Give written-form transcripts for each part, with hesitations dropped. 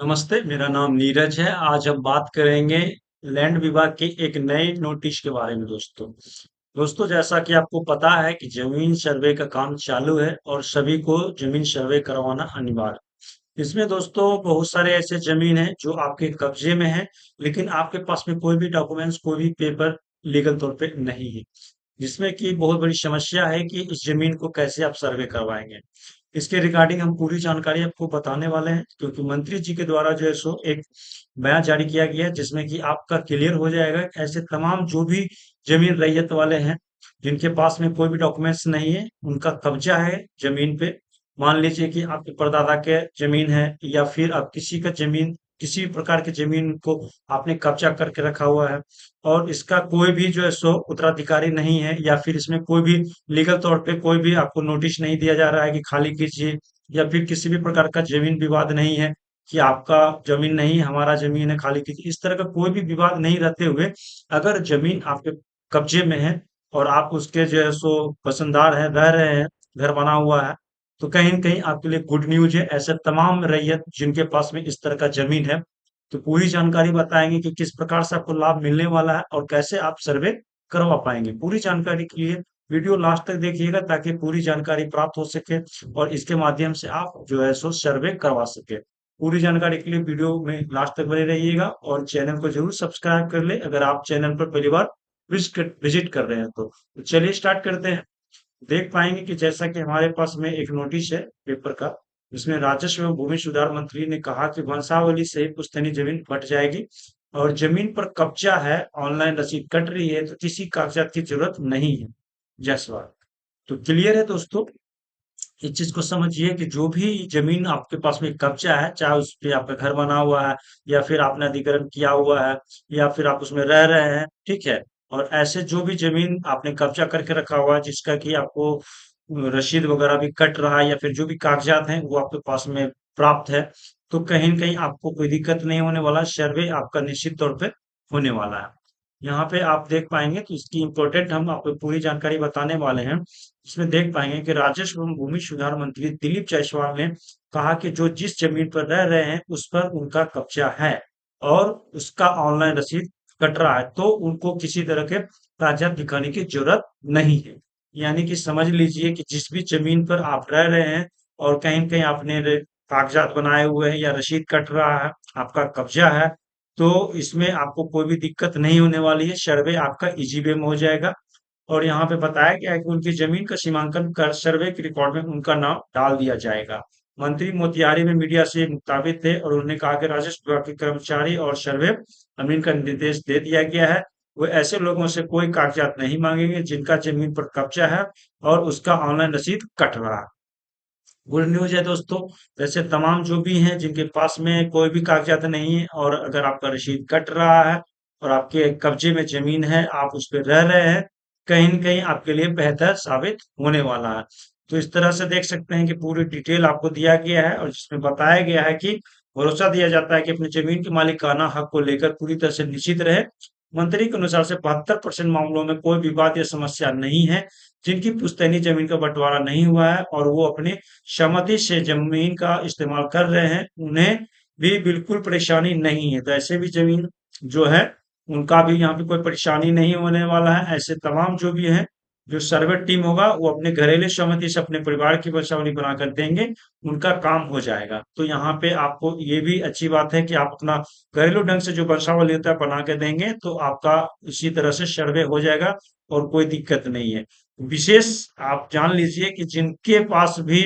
नमस्ते, मेरा नाम नीरज है। आज हम बात करेंगे लैंड विभाग के एक नए नोटिस के बारे में दोस्तों। दोस्तों, जैसा कि आपको पता है कि जमीन सर्वे का काम चालू है और सभी को जमीन सर्वे करवाना अनिवार्य है। इसमें दोस्तों बहुत सारे ऐसे जमीन हैं जो आपके कब्जे में है, लेकिन आपके पास में कोई भी डॉक्यूमेंट्स, कोई भी पेपर लीगल तौर पे नहीं है। जिसमें कि बहुत बड़ी समस्या है कि इस जमीन को कैसे आप सर्वे करवाएंगे। इसके रिगार्डिंग हम पूरी जानकारी आपको बताने वाले हैं, क्योंकि मंत्री जी के द्वारा जो है सो एक बयान जारी किया गया है, जिसमें कि आपका क्लियर हो जाएगा कि ऐसे तमाम जो भी जमीन रैयत वाले हैं, जिनके पास में कोई भी डॉक्यूमेंट्स नहीं है, उनका कब्जा है जमीन पे। मान लीजिए कि आपके परदादा के जमीन है, या फिर आप किसी का जमीन, किसी भी प्रकार की जमीन को आपने कब्जा करके रखा हुआ है, और इसका कोई भी जो है सो उत्तराधिकारी नहीं है, या फिर इसमें कोई भी लीगल तौर पे कोई भी आपको नोटिस नहीं दिया जा रहा है कि खाली कीजिए, या फिर किसी भी प्रकार का जमीन विवाद नहीं है कि आपका जमीन नहीं, हमारा जमीन है, खाली कीजिए। इस तरह का कोई भी विवाद नहीं रहते हुए, अगर जमीन आपके कब्जे में है और आप उसके जो है सो बसनदार हैं, रह रहे हैं, घर बना हुआ है, तो कहीं न कहीं आपके लिए गुड न्यूज़ है। ऐसे तमाम रैयत जिनके पास में इस तरह का ज़मीन है, तो पूरी जानकारी बताएँगे कि किस प्रकार से आपको लाभ मिलने वाला है और कैसे आप सर्वे करवा पाएँगे। पूरी जानकारी के लिए वीडियो लास्ट तक देखिएगा, ताकि पूरी जानकारी प्राप्त हो सके और इसके माध्यम से आप जो है सो सर्वे करवा सकें। पूरी जानकारी के लिए वीडियो में लास्ट तक बने रहिएगा और चैनल को ज़रूर सब्सक्राइब कर लें, अगर आप चैनल पर पहली बार विज़िट कर रहे हैं तो। तो चलिए स्टार्ट करते हैं। देख पाएंगे कि जैसा कि हमारे पास में एक नोटिस है पेपर का, जिसमें राजस्व एवं भूमि सुधार मंत्री ने कहा कि वंशावली से पुश्तैनी जमीन बंट जाएगी और जमीन पर कब्जा है, ऑनलाइन रसीद कट रही है, तो किसी कागजात की जरूरत नहीं है। जयसवाल। तो क्लियर है दोस्तों। इस चीज को समझिए कि जो भी जमीन आपके पास में कब्जा है, चाहे उस पे आपका घर बना हुआ है, या फिर आपने अधिग्रहण किया हुआ है, या फिर आप उसमें रह रहे हैं, ठीक है। और ऐसे जो भी जमीन आपने कब्जा करके रखा हुआ है, जिसका कि आपको रसीद वगैरह भी कट रहा है, या फिर जो भी कागजात हैं वो आपके पास में प्राप्त है, तो कहीं न कहीं आपको कोई दिक्कत नहीं होने वाला। सर्वे आपका निश्चित तौर पे होने वाला है। यहाँ पे आप देख पाएंगे कि इसकी इम्पोर्टेंट हम आपको पूरी जानकारी बताने वाले हैं। इसमें देख पाएंगे कि राजस्व एवं भूमि सुधार मंत्री दिलीप जायसवाल ने कहा कि जो जिस जमीन पर रह रहे हैं उस पर उनका कब्जा है और उसका ऑनलाइन रसीद कट रहा है, तो उनको किसी तरह के कागजात दिखाने की जरूरत नहीं है। यानी कि समझ लीजिए कि जिस भी जमीन पर आप रह रहे हैं और कहीं न कहीं आपने कागजात बनाए हुए हैं या रसीद कट रहा है, आपका कब्जा है, तो इसमें आपको कोई भी दिक्कत नहीं होने वाली है। सर्वे आपका इजी वे में हो जाएगा। और यहाँ पे बताया गया है कि उनकी जमीन का सीमांकन कर सर्वे के रिकॉर्ड में उनका नाम डाल दिया जाएगा। मंत्री मोतिहारी में मीडिया से मुखातिब थे और उन्होंने कहा कि राजस्व विभाग के कर्मचारी और सर्वे अमीन का निर्देश दे दिया गया है। वो ऐसे लोगों से कोई कागजात नहीं मांगेंगे जिनका जमीन पर कब्जा है और उसका ऑनलाइन रसीद कट रहा है। गुड न्यूज है दोस्तों। वैसे तमाम जो भी हैं जिनके पास में कोई भी कागजात नहीं है, और अगर आपका रसीद कट रहा है और आपके कब्जे में जमीन है, आप उस पर रह रहे हैं, कहीं न कहीं आपके लिए बेहतर साबित होने वाला है। तो इस तरह से देख सकते हैं कि पूरी डिटेल आपको दिया गया है, और जिसमें बताया गया है कि भरोसा दिया जाता है कि अपनी जमीन के मालिकाना हक को लेकर पूरी तरह से निश्चित रहे। मंत्री के अनुसार से 72% मामलों में कोई विवाद या समस्या नहीं है। जिनकी पुश्तैनी जमीन का बंटवारा नहीं हुआ है और वो अपने सहमति से जमीन का इस्तेमाल कर रहे हैं, उन्हें भी बिल्कुल परेशानी नहीं है। तो ऐसे भी जमीन जो है, उनका भी यहाँ पे कोई परेशानी नहीं होने वाला है। ऐसे तमाम जो भी हैं, जो सर्वे टीम होगा वो अपने घरेलू सहमति से अपने परिवार की वंशावली बनाकर देंगे, उनका काम हो जाएगा। तो यहाँ पे आपको ये भी अच्छी बात है कि आप अपना घरेलू ढंग से जो वंशावली होता है बना के देंगे, तो आपका इसी तरह से सर्वे हो जाएगा और कोई दिक्कत नहीं है। विशेष आप जान लीजिए कि जिनके पास भी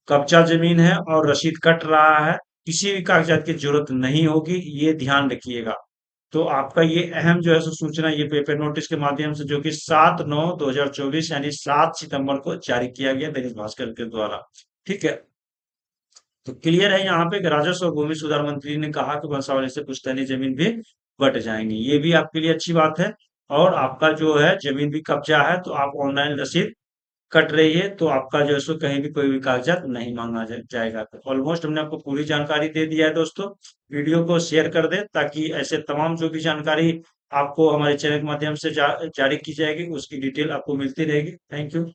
कब्जा जमीन है और रसीद कट रहा है, किसी भी कागजात की जरूरत नहीं होगी, ये ध्यान रखिएगा। तो आपका ये अहम जो है सो सूचना ये पेपर नोटिस के माध्यम से, जो कि 7/9/2024 यानी 7 सितंबर को जारी किया गया दैनिक भास्कर के द्वारा। ठीक है। तो क्लियर है यहाँ पे कि राजस्व और भूमि सुधार मंत्री ने कहा कि वंशावली से पुश्तैनी जमीन भी बट जाएंगी। ये भी आपके लिए अच्छी बात है। और आपका जो है जमीन भी कब्जा है, तो आप ऑनलाइन रसीद कट रही है, तो आपका जो है सो कहीं भी कोई भी कागजात नहीं मांगा जाएगा। तो ऑलमोस्ट हमने आपको पूरी जानकारी दे दिया है दोस्तों। वीडियो को शेयर कर दें, ताकि ऐसे तमाम जो भी जानकारी आपको हमारे चैनल के माध्यम से जारी की जाएगी, उसकी डिटेल आपको मिलती रहेगी। Thank you.